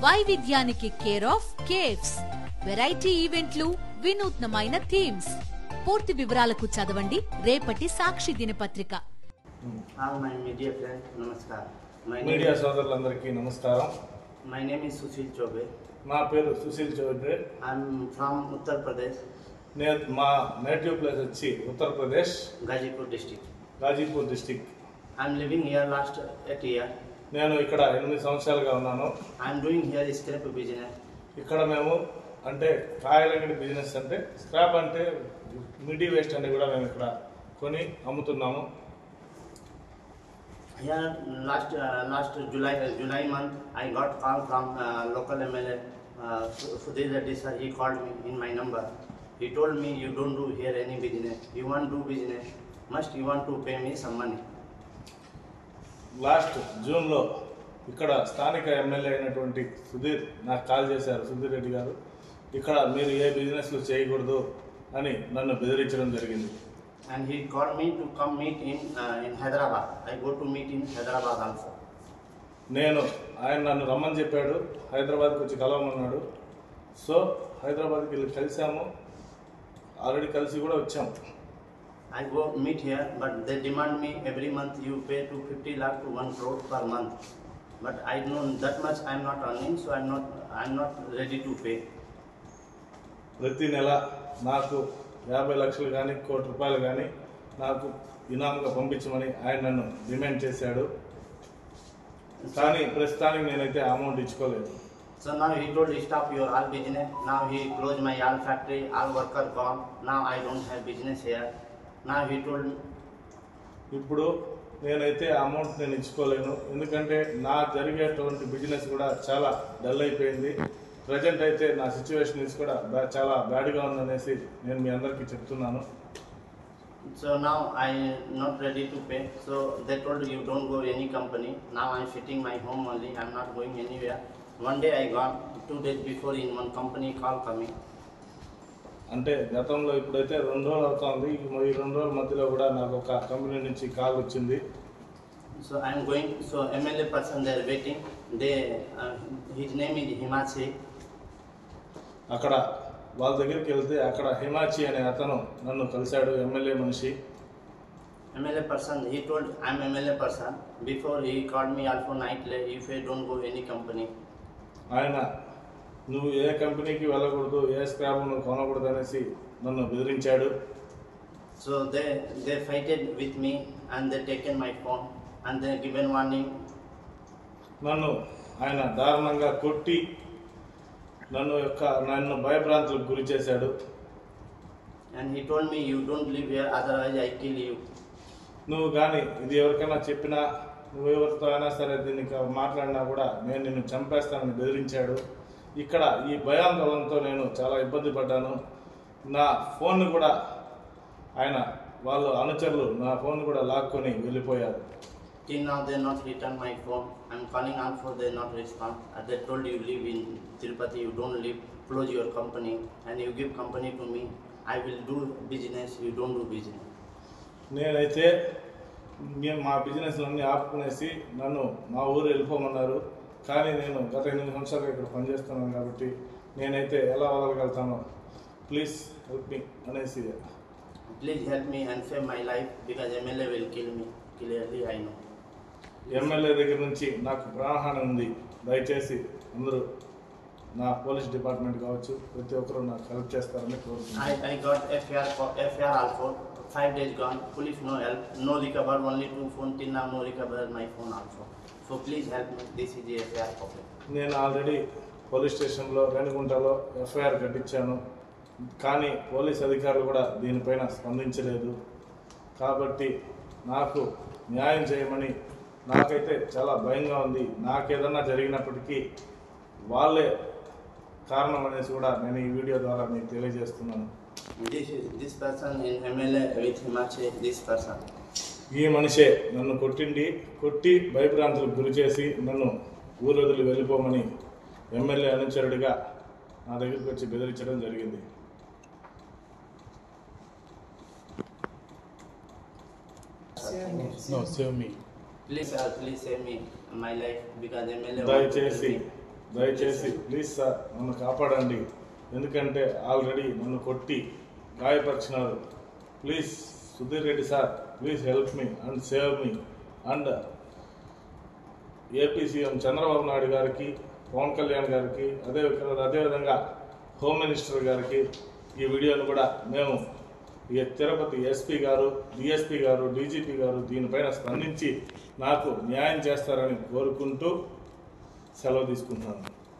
వైవిధ్యానికి care of caves, variety ఈవెంట్లు, వినూత్నమైన థీమ్స్. పూర్తి వివరాలకు చదవండి రేపటి సాక్షి దినపత్రిక. మీడియా సోదరులందరికీ నమస్కారం. My name is Sushil Chobe. నా పేరు Sushil Chaudhary. I am from Uttar Pradesh. మా నేటివ్ ప్లేస్ వచ్చి Uttar Pradesh, Gazipur district. Ghazipur district. I am living here last 8 years. నేను ఇక్కడ 8 సంవత్సరాలుగా ఉన్నాను. I am doing here scrap business. ఇక్కడ మేము అంటే కాయలంగడి బిజినెస్, అంటే స్క్రాప్ అంటే మిడి వేస్ట్ అని కూడా మేము ఇక్కడ కొని అమ్ముతున్నాము. Here last July month I got call from local MLA Sudhir Reddy sir. He called me in my number. He told me, you don't do here any business. You want to do business, you want to pay me some money. Last జూన్లో ఇక్కడ స్థానిక MLA అయినటువంటి సుధీర్ నాకు call చేశారు. సుధీర్ రెడ్డి గారు ఇక్కడ మీరు ఏ బిజినెస్లు చేయకూడదు అని నన్ను బెదిరించడం జరిగింది. And he called me to come meet in Hyderabad. I go to meet in Hyderabad also. ఆయన నన్ను రమ్మని చెప్పాడు, హైదరాబాద్కి వచ్చి కలవమన్నాడు. సో హైదరాబాద్కి వెళ్ళి కలిసాము, ఆల్రెడీ కలిసి కూడా వచ్చాము. I go meet here, but they demand me every month you pay to 50 lakh to 1 crore per month. But I know that much I am not earning, so I am not ready to pay. ప్రతి నెల నాకు 50 లక్షలు కానీ ₹1 కోటి కానీ నాకు ఇనాంగా పంపించమని ఆయన నన్ను డిమాండ్ చేశాడు. కానీ ప్రస్తుతానికి నేనైతే amount ఇచ్చుకోలేదు. So now he told stop your all business. Now he closed my all factory, all worker gone. Now I don't have business here. Now he told me. ఇప్పుడు నేనైతే అమౌంట్ నేను ఇచ్చుకోలేను, ఎందుకంటే నా జరిగేటువంటి బిజినెస్ కూడా చాలా డల్ అయిపోయింది. Present అయితే నా సిచ్యువేషన్ కూడా చాలా బ్యాడ్గా ఉందనేసి నేను మీ అందరికీ చెప్తున్నాను. So now I not ready to pay. So they told you don't go any company. Now I am sitting my home only. I am not going anywhere. One day I gone, 2 days before in one company call coming. అంటే గతంలో ఇప్పుడైతే 2 రోజులు అవుతుంది. ఈ 2 రోజుల మధ్యలో కూడా నాకు ఒక కంపెనీ నుంచి కాల్ వచ్చింది. So I am going. So MLA person they are waiting. His name is Himachi. అక్కడ వాళ్ళ దగ్గరికి వెళ్తే అక్కడ హిమాచి అనే అతను నన్ను కలిశాడు, ఎమ్మెల్యే మనిషి. MLA person, he told I am MLA person. Before he called me also nightly, if I don't go any company. ఆయన నువ్వు ఏ కంపెనీకి వెళ్ళకూడదు, ఏ స్క్రాప్ నువ్వు కొనకూడదు అనేసి నన్ను బెదిరించాడు. So they fighted with me and they taken my phone and they given warning. నన్ను ఆయన దారుణంగా కొట్టి నన్ను భయభ్రాంతులకు గురి చేశాడు. And he told me you don't live here, otherwise I kill you. నువ్వు కానీ ఇది ఎవరికైనా చెప్పినా, నువ్వు ఎవరితో అయినా సరే దీన్ని మాట్లాడినా కూడా నేను నిన్ను చంపేస్తానని బెదిరించాడు. ఇక్కడ ఈ భయాందోళనతో నేను చాలా ఇబ్బంది పడ్డాను. నా ఫోన్ కూడా వాళ్ళ అనుచరులు నా ఫోన్ కూడా లాక్కొని వెళ్ళిపోయారు. Till now they not return my phone. I am calling also, they not respond. They told you live in Tirupati, you don't live, close your company and you give company to me. I will do business, you don't do business. నేనైతే మా business అన్నీ ఆపుకునేసి నన్ను మా ఊరు వెళ్ళిపోమన్నారు. కానీ నేను గత 8 సంవత్సరాలుగా ఇక్కడ పనిచేస్తున్నాను కాబట్టి నేనైతే ఎలా వదలగలుగుతాను, ప్లీజ్ హెల్ప్ మీ అనేసి. Please help me and save my life because MLA will kill me. Clearly I know. MLA దగ్గర నుంచి నాకు ప్రాణహాని ఉంది. దయచేసి అందరూ నా పోలీస్ డిపార్ట్మెంట్ కావచ్చు, ప్రతి ఒక్కరూ నాకు హెల్ప్ చేస్తారని కోరుతున్నాను. I got FIR also. 5 days gone. Police no help, no recover. Only 2 phone till now no recover my phone also. So please help me. This is the FIR copy. నేను already police స్టేషన్లో రేణిగుంటలో FIR కట్టించాను, కానీ police అధికారులు కూడా దీనిపైన స్పందించలేదు. కాబట్టి నాకు న్యాయం చేయమని, నాకైతే చాలా భయంగా ఉంది. నాకేదన్నా జరిగినప్పటికీ వాళ్ళే కారణం అనేసి కూడా నేను ఈ వీడియో ద్వారా మీకు తెలియజేస్తున్నాను. This person in MLA with Himachi, this person. ఈ మనిషే నన్ను కొట్టి భయభ్రాంతులకు గురి చేసి నన్ను ఊరు వదిలి వెళ్ళిపోమని ఎమ్మెల్యే అనుచరుడిగా నా దగ్గరికి వచ్చి బెదిరించడం జరిగింది. No, save me. Please save me my life because MLA. దయచేసి దయచేసి ప్లీజ్ సార్ నన్ను కాపాడండి, ఎందుకంటే ఆల్రెడీ నన్ను కొట్టి గాయపరిచినారు. Please Sudheer Reddy sir, please help me and save me. And AP CM Chandrababu Naidu గారికి, పవన్ కళ్యాణ్ గారికి, అదేవిధంగా హోమ్ మినిస్టర్ గారికి ఈ వీడియోను కూడా మేము తిరుపతి ఎస్పీ గారు, డిఎస్పీ గారు, డీజీపీ గారు దీనిపైన స్పందించి నాకు న్యాయం చేస్తారని కోరుకుంటూ సెలవు తీసుకుంటున్నాను.